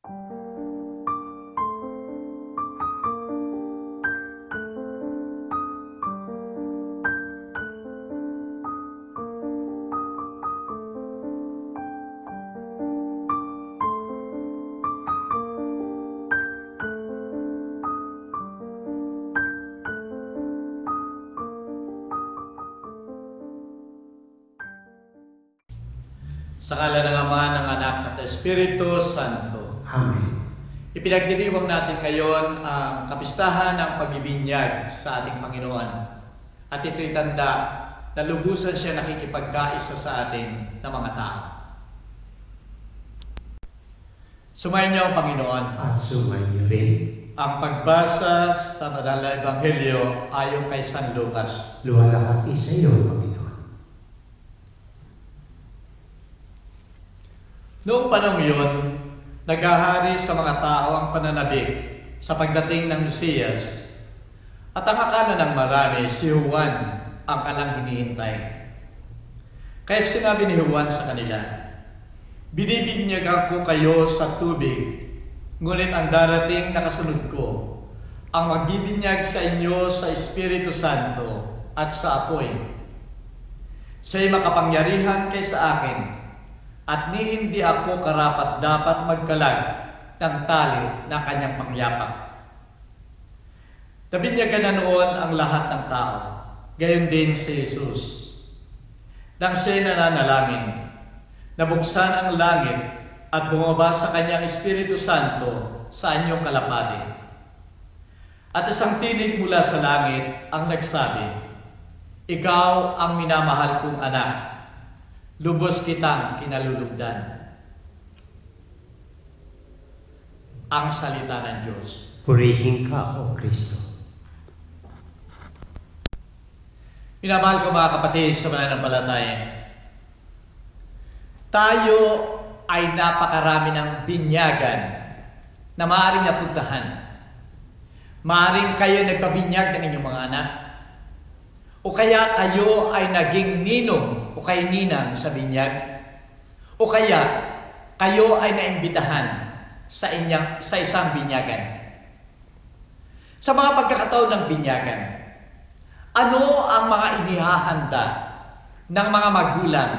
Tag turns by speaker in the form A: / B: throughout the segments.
A: Sa ngalan ng Ama, ng Anak, at Espiritu Santo.
B: Amen.
A: Ipinagdiriwang natin ngayon ang kapistahan ng pagbibinyag sa ating Panginoon. At ito'y tanda na lubusan siya nakikipagkaisa sa atin na mga tao. Sumayin niyo ang Panginoon.
B: At sumayin niyo rin.
A: Ang pagbasa sa Banal na Ebanghelyo ayon kay San Lucas.
B: Luwalhati sa iyo, Panginoon.
A: Noong panahon yun, naghahari sa mga tao ang pananabik sa pagdating ng Mesiyas, at ang akala ng marami, si Juan ang kalang hinihintay. Kaya sinabi ni Juan sa kanila, "Binibinyagan ko kayo sa tubig, ngunit ang darating na kasunod ko, ang magbibinyag sa inyo sa Espiritu Santo at sa apoy. Siya'y makapangyarihan kaysa akin, at ni hindi ako karapat-dapat magkalag ng tali ng kanyang pangyapak." Nabinyagan na noon ang lahat ng tao, gayon din si Jesus. Nang siya'y nananalangin, nabuksan ang langit at bumaba sa kanyang Espiritu Santo sa anyong kalapati. At isang tinig mula sa langit ang nagsabi, "Ikaw ang minamahal kong anak. Lubos kitang kinalulugdan." Ang salita ng Diyos.
B: Purihin ka, O Kristo.
A: Minamahal ko mga kapatid sa mananampalataya, tayo ay napakarami ng binyagan na maaaring napuntahan. Maaaring kayo nagpabinyag ng inyong mga anak, o kaya kayo ay naging ninong o kay ninang sa binyag, o kaya kayo ay naimbitahan sa isang binyagan. Sa mga pagkakataon ng binyagan, ano ang mga inihahanda ng mga magulang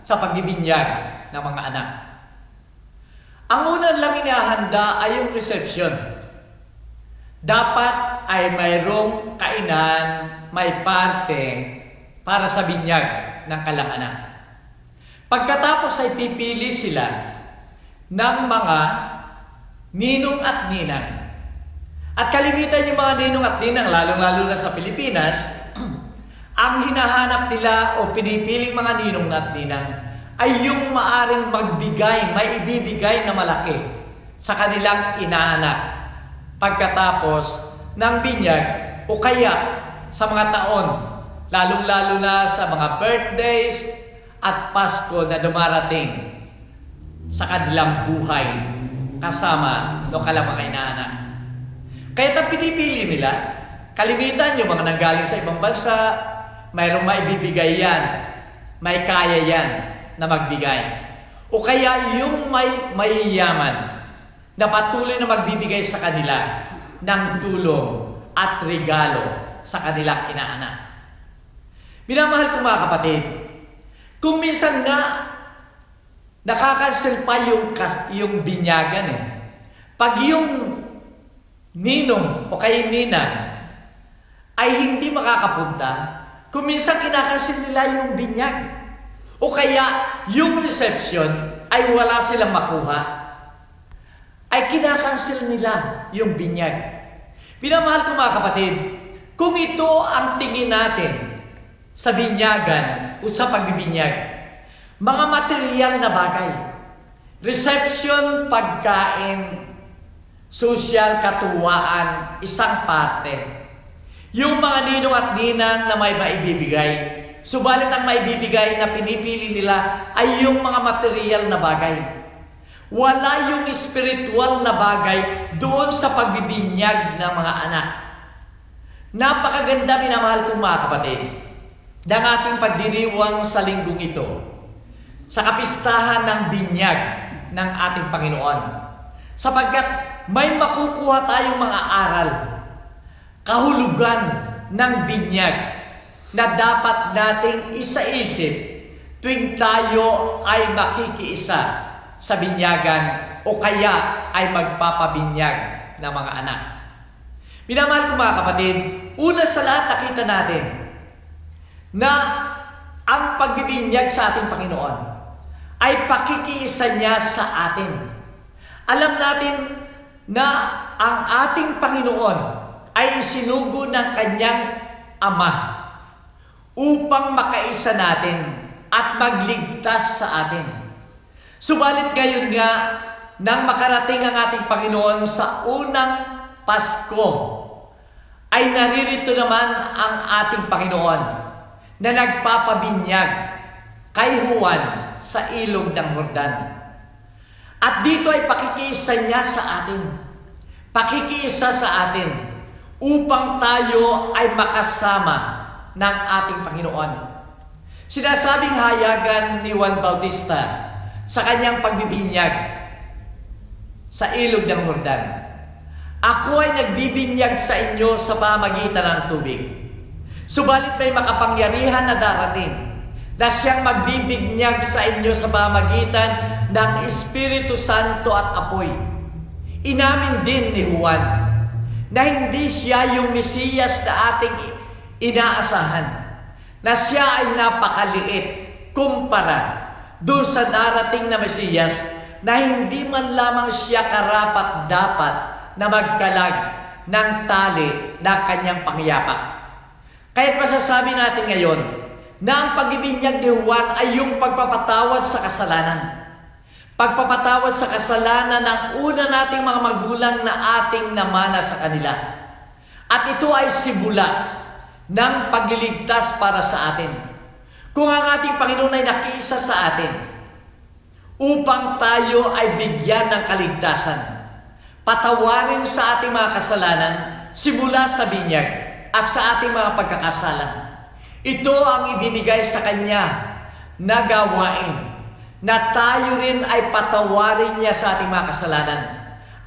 A: sa pagbibinyag ng mga anak? Ang una lang inihahanda ay yung reception. Dapat ay mayroong kainan, may parte para sa binyag ng kalang anak. Pagkatapos ay pipili sila ng mga ninong at ninang. At kalimitan yung mga ninong at ninang, lalong-lalo na sa Pilipinas, ang hinahanap nila o pinipiling mga ninong at ninang ay yung maaring magbigay, may ibibigay na malaki sa kanilang inaanak pagkatapos ng binyag o kaya sa mga taon, lalong-lalo na sa mga birthdays at Pasko na dumarating sa kanilang buhay kasama ng kanilang mga inaanak. Kaya ang pinipili nila, kalimitan yung mga nanggaling sa ibang bansa, mayroong maibibigay yan, may kaya yan na magbigay. O kaya yung may mayayaman na patuloy na magbibigay sa kanila ng tulong at regalo sa kanilang inaanak. Minamahal ko mga kapatid, kung minsan nga nakakancel pa yung binyagan pag yung ninong o kay ninang ay hindi makakapunta, kung minsan kinakancel nila yung binyag. O kaya yung reception ay wala silang makuha, ay kinakancel nila yung binyag. Minamahal ko mga kapatid, kung ito ang tingin natin sa binyagan o sa pagbibinyag, mga material na bagay, reception, pagkain, social, katuwaan, isang parte. Yung mga ninong at ninang na may maibibigay, subalit ang maibibigay na pinipili nila ay yung mga material na bagay. Wala yung spiritual na bagay doon sa pagbibinyag ng mga anak. Napakaganda, minamahal kong mga kapatid, ng ating pagdiriwang sa linggong ito, sa kapistahan ng binyag ng ating Panginoon. Sapagkat may makukuha tayong mga aral, kahulugan ng binyag na dapat nating isaisip tuwing tayo ay makikiisa sa binyagan o kaya ay magpapabinyag ng mga anak. Minamahal ko mga kapatid, una sa lahat nakita natin na ang pagbibinyag sa ating Panginoon ay pakikiisa niya sa atin. Alam natin na ang ating Panginoon ay isinugo ng kanyang Ama upang makaisa natin at magligtas sa atin. Subalit ngayon nga, nang makarating ang ating Panginoon sa unang Pasko, ay naririto naman ang ating Panginoon na nagpapabinyag kay Juan sa ilog ng Jordan. At dito ay pakikiisa niya sa atin. Pakikiisa sa atin upang tayo ay makasama ng ating Panginoon. Sinasabing hayagan ni Juan Bautista sa kanyang pagbibinyag sa ilog ng Jordan, "Ako ay nagbibinyag sa inyo sa pamamagitan ng tubig. Subalit may makapangyarihan na darating na siyang magbibinyag sa inyo sa pamamagitan ng Espiritu Santo at apoy." Inamin din ni Juan na hindi siya yung Mesiyas na ating inaasahan, na siya ay napakaliit kumpara doon sa darating na Mesiyas na hindi man lamang siya karapat-dapat na magkalag ng tali na kanyang pangyapak. Kaya't masasabi natin ngayon na ang pagbibinyag ni Juan ay yung pagpapatawad sa kasalanan. Pagpapatawad sa kasalanan ng una nating mga magulang na ating namana sa kanila. At ito ay simula ng pagliligtas para sa atin. Kung ang ating Panginoon ay nakiisa sa atin upang tayo ay bigyan ng kaligtasan, patawarin sa ating mga kasalanan simula sa binyag at sa ating mga pagkakasala. Ito ang ibinigay sa Kanya na gawain, na tayo rin ay patawarin niya sa ating mga kasalanan.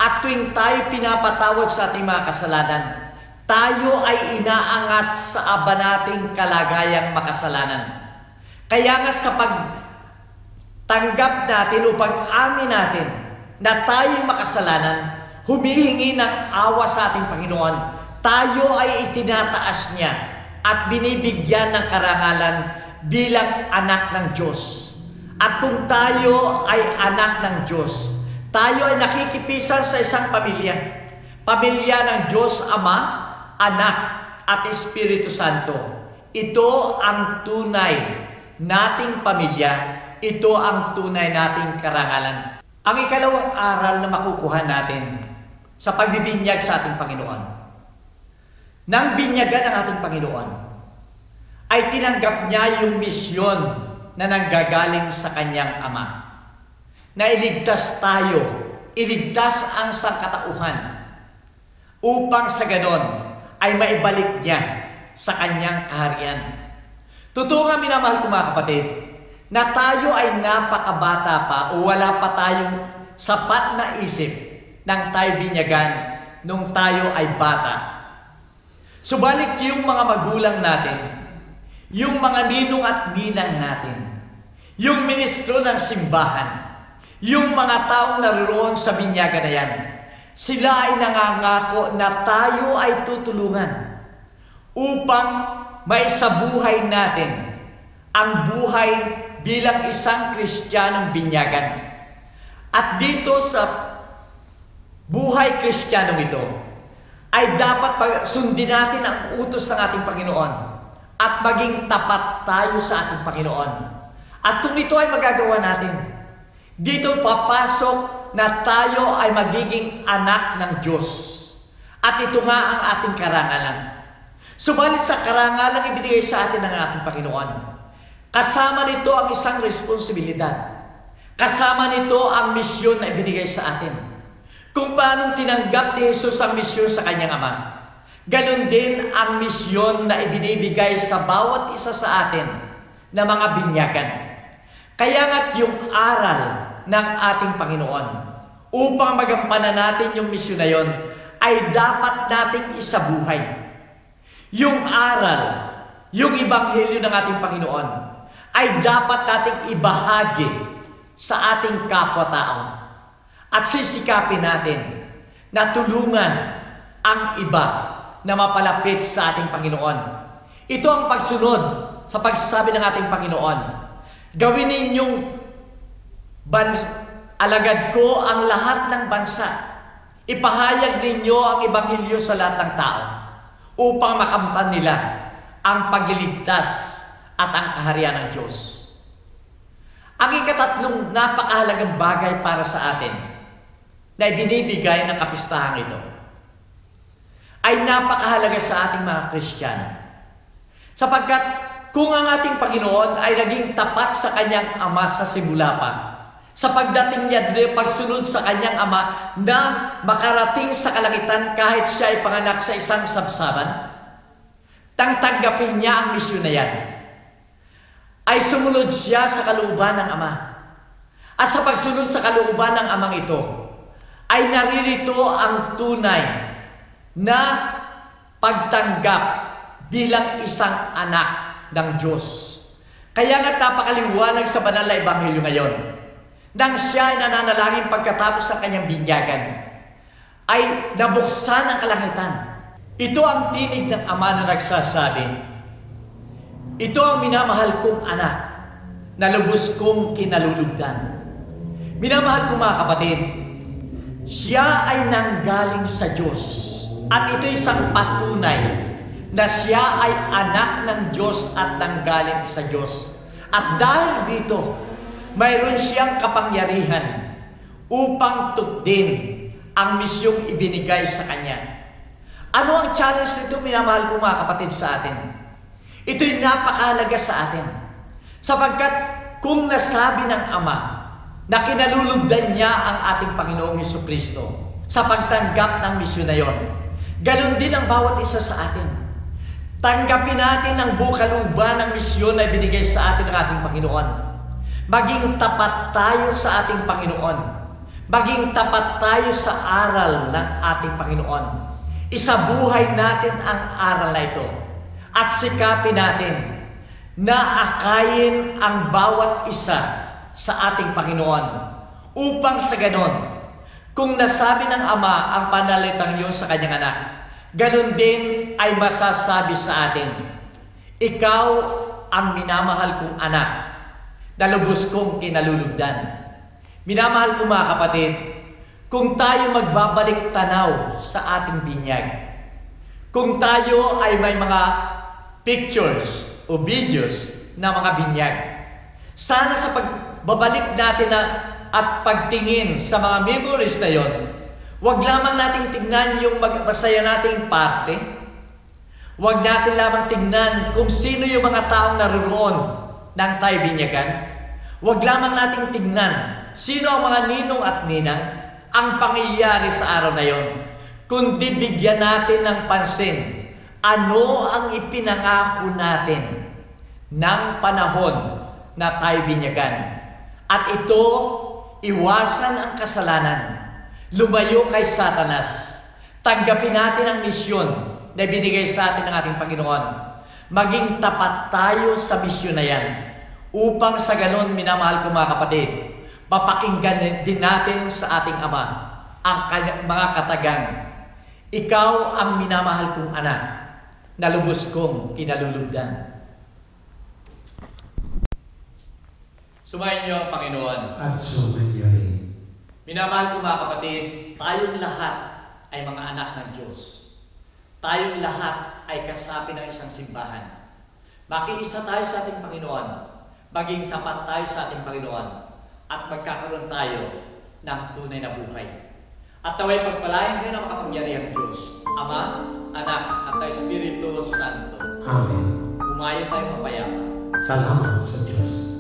A: At tuwing tayo pinapatawad sa ating mga kasalanan, tayo ay inaangat sa aba nating kalagayang makasalanan. Kaya nga sa pagtanggap natin o pag-amin natin na tayo makasalanan, humihingi ng awa sa ating Panginoon, tayo ay itinataas niya at binibigyan ng karangalan bilang anak ng Diyos. At kung tayo ay anak ng Diyos, tayo ay nakikipisan sa isang pamilya. Pamilya ng Diyos Ama, Anak, at Espiritu Santo. Ito ang tunay nating pamilya. Ito ang tunay nating karangalan. Ang ikalawang aral na makukuha natin sa pagbibinyag sa ating Panginoon. Nang binyagan ang ating Panginoon, ay tinanggap niya yung misyon na nanggagaling sa kanyang Ama, na iligtas tayo, iligtas ang sangkatauhan, upang sa ganon ay maibalik niya sa kanyang kaharian. Totoo nga, minamahal ko mga kapatid, na tayo ay napakabata pa o wala pa tayong sapat na isip nang tayo binyagan nung tayo ay bata. Subalit yung mga magulang natin, yung mga ninong at ninang natin, yung ministro ng simbahan, yung mga taong naroon sa binyagan na yan, sila ay nangangako na tayo ay tutulungan upang maisabuhay natin ang buhay bilang isang Kristiyanong binyagan. At dito sa buhay Kristiyanong ito, ay dapat sundin natin ang utos ng ating Panginoon at maging tapat tayo sa ating Panginoon. At kung ito ay magagawa natin, dito papasok na tayo ay magiging anak ng Diyos. At ito nga ang ating karangalan. Subalit sa karangalan ibinigay sa atin ng ating Panginoon, kasama nito ang isang responsibilidad. Kasama nito ang misyon na ibinigay sa atin. Kung paano tinanggap ni Jesus ang misyon sa kanyang Ama, ganon din ang misyon na ibinibigay sa bawat isa sa atin na mga binyagan. Kaya nga't yung aral ng ating Panginoon upang magampanan natin yung misyon na yon, ay dapat nating isabuhay. Yung aral, yung ebanghelyo ng ating Panginoon, ay dapat nating ibahagi sa ating kapwa-tao. At sisikapin natin na tulungan ang iba na mapalapit sa ating Panginoon. Ito ang pagsunod sa pagsasabi ng ating Panginoon. Gawin ninyong alagad ko ang lahat ng bansa. Ipahayag ninyo ang ebanghelyo sa lahat ng tao upang makamtan nila ang pagliligtas at ang kaharian ng Diyos. Ang ikatatlong napakahalagang bagay para sa atin na ibinibigay ng kapistahang ito ay napakahalaga sa ating mga Kristiyano. Sapagkat kung ang ating Panginoon ay naging tapat sa kanyang Ama sa simula pa, sa pagdating niya din pagsunod sa kanyang Ama na makarating sa kalangitan kahit siya ay panganak sa isang sabsaban, tanggapin niya ang misyon na yan, ay sumunod siya sa kalooban ng Ama. At sa pagsunod sa kalooban ng Amang ito, ay naririto ang tunay na pagtanggap bilang isang anak ng Diyos. Kaya nga napakaliwanag sa banal na ebanghelyo ngayon, nang siya ay nananalangin pagkatapos sa kanyang binyagan, ay nabuksan ang kalangitan. Ito ang tinig ng Ama na nagsasabi, ito ang minamahal kong anak na lubos kong kinalulugdan. Minamahal kong mga kapatid, siya ay nanggaling sa Diyos. At ito isang patunay na siya ay anak ng Diyos at nanggaling sa Diyos. At dahil dito, mayroon siyang kapangyarihan upang tupdin ang misyong ibinigay sa kanya. Ano ang challenge nito, minamahal kong mga kapatid, sa atin? Ito'y napakahalaga sa atin. Sapagkat kung nasabi ng Ama na kinalulugdan niya ang ating Panginoong Jesucristo sa pagtanggap ng misyon na yon, ganon din ang bawat isa sa atin. Tanggapin natin ang bukaluban ng misyon na ibinigay sa atin ng ating Panginoon. Maging tapat tayo sa ating Panginoon. Maging tapat tayo sa aral ng ating Panginoon. Isabuhay natin ang aral na ito. At sikapin natin na akayin ang bawat isa sa ating Panginoon. Upang sa ganon, kung nasabi ng Ama ang panalitang yun sa kanyang anak, ganon din ay masasabi sa atin, ikaw ang minamahal kong anak, na lubos kong kinalulugdan. Minamahal kong mga kapatid, kung tayo magbabalik tanaw sa ating binyag, kung tayo ay may mga pictures o videos na mga binyag, sana sa pagbabalik natin at pagtingin sa mga memories na yon, huwag lamang nating tingnan yung masaya nating parte. Huwag natin lamang tingnan kung sino yung mga taong naroon ng tayo binyagan. Huwag lamang nating tingnan sino ang mga ninong at ninang ang pangyayari sa araw na yon. Kundi bigyan natin ng pansin ano ang ipinangako natin ng panahon na tayo binyagan. At ito, iwasan ang kasalanan, lumayo kay Satanas, tanggapin natin ang misyon na binigay sa atin ng ating Panginoon. Maging tapat tayo sa misyon na yan, upang sa ganon, minamahal ko mga kapatid, papakinggan din natin sa ating Ama ang mga katagang, ikaw ang minamahal kong anak, na lubos kong kinalulugdan. Sumayin niyo ang Panginoon.
B: At sumayo rin.
A: Minamahal ko mga kapatid, tayong lahat ay mga anak ng Diyos. Tayong lahat ay kasapi ng isang simbahan. Makiisa tayo sa ating Panginoon, maging tapat tayo sa ating Panginoon, at magkakaroon tayo ng tunay na buhay. At naway pagpalain kayo ng makapangyarihang Diyos, Ama, Anak, at Espiritu Santo.
B: Amen.
A: Kumain tayo mapayapa.
B: Salamat sa Diyos.